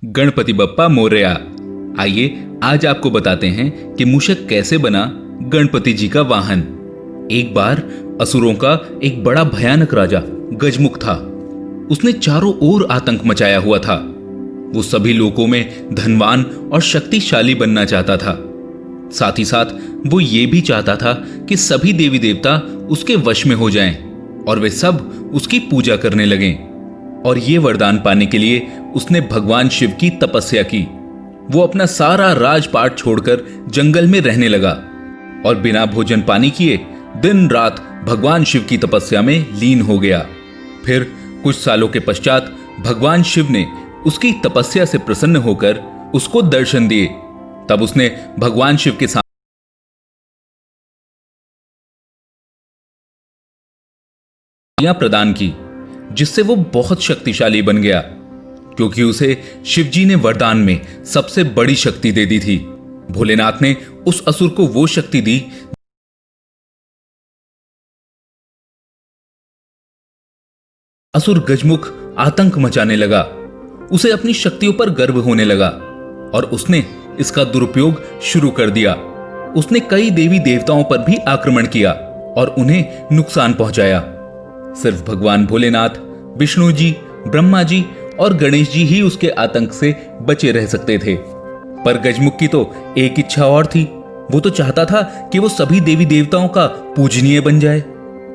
गणपति बप्पा मोरया। आइए आज आपको बताते हैं कि मूषक कैसे बना गणपति जी का वाहन। एक बार असुरों का एक बड़ा भयानक राजा गजमुख था। उसने चारों ओर आतंक मचाया हुआ था। वो सभी लोगों में धनवान और शक्तिशाली बनना चाहता था। साथ ही साथ वो ये भी चाहता था कि सभी देवी देवता उसके वश में हो जाएं और वे सब उसकी पूजा करने लगें। और ये वरदान पाने के लिए उसने भगवान शिव की तपस्या की। वो अपना सारा राजपाट छोड़कर जंगल में रहने लगा और बिना भोजन पानी किए दिन रात भगवान शिव की तपस्या में लीन हो गया। फिर कुछ सालों के पश्चात भगवान शिव ने उसकी तपस्या से प्रसन्न होकर उसको दर्शन दिए। तब उसने भगवान शिव के सामने प्रदान की, जिससे वो बहुत शक्तिशाली बन गया, क्योंकि उसे शिवजी ने वरदान में सबसे बड़ी शक्ति दे दी थी। भोलेनाथ ने उस असुर को वो शक्ति दी। असुर गजमुख आतंक मचाने लगा। उसे अपनी शक्तियों पर गर्व होने लगा और उसने इसका दुरुपयोग शुरू कर दिया। उसने कई देवी देवताओं पर भी आक्रमण किया और उन्हें नुकसान पहुंचाया। सिर्फ भगवान भोलेनाथ, विष्णु जी, ब्रह्मा जी और गणेश जी ही उसके आतंक से बचे रह सकते थे। पर गजमुख की तो एक इच्छा और थी। वो तो चाहता था कि वो सभी देवी देवताओं का पूजनीय बन जाए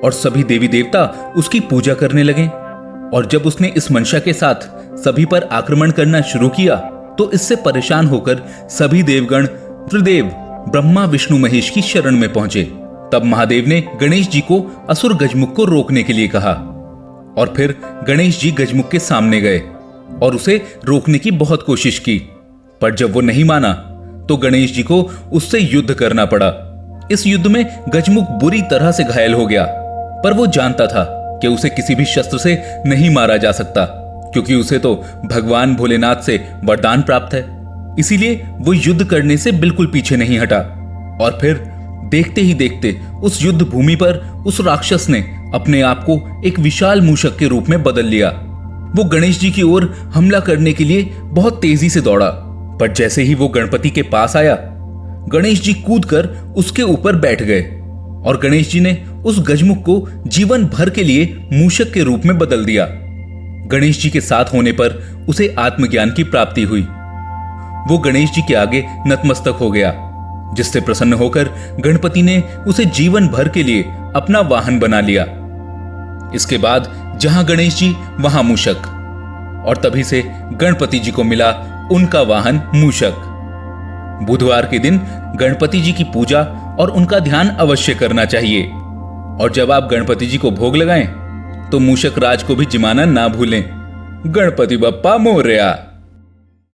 और सभी देवी देवता उसकी पूजा करने लगें। और जब उसने इस मंशा के साथ सभी पर आक्रमण करना शुरू किया तो इससे परेशान होकर सभी देवगण त्रिदेव ब्रह्मा विष्णु महेश की शरण में पहुंचे। तब महादेव ने गणेश जी को असुर गजमुख को रोकने के लिए कहा और फिर गणेश जी गजमुख के सामने गए और उसे रोकने की बहुत कोशिश की। पर जब वो नहीं माना तो गणेश जी को उससे युद्ध करना पड़ा। इस युद्ध में गजमुख बुरी तरह से घायल हो गया, पर वो जानता था कि उसे किसी भी शस्त्र से नहीं मारा जा सकता, क्योंकि उसे तो भगवान भोलेनाथ से वरदान प्राप्त है। इसीलिए वो युद्ध करने से बिल्कुल पीछे नहीं हटा। और फिर देखते ही देखते उस युद्ध भूमि पर उस राक्षस ने अपने आप को एक विशाल मूषक के रूप में बदल लिया। वो गणेश जी की ओर हमला करने के लिए बहुत तेजी से दौड़ा, पर जैसे ही वो गणपति के पास आया, गणेश जी कूदकर उसके ऊपर बैठ गए और गणेश जी ने उस गजमुख को जीवन भर के लिए मूषक के रूप में बदल दिया। गणेश जी के साथ होने पर उसे आत्मज्ञान की प्राप्ति हुई। वो गणेश जी के आगे नतमस्तक हो गया, जिससे प्रसन्न होकर गणपति ने उसे जीवन भर के लिए अपना वाहन बना लिया। इसके बाद जहां गणेश जी वहां मूषक, और तभी से गणपति जी को मिला उनका वाहन मूषक। बुधवार के दिन गणपति जी की पूजा और उनका ध्यान अवश्य करना चाहिए। और जब आप गणपति जी को भोग लगाएं तो मूषक राज को भी जिमाना ना भूलें। गणपति बप्पा मोरया।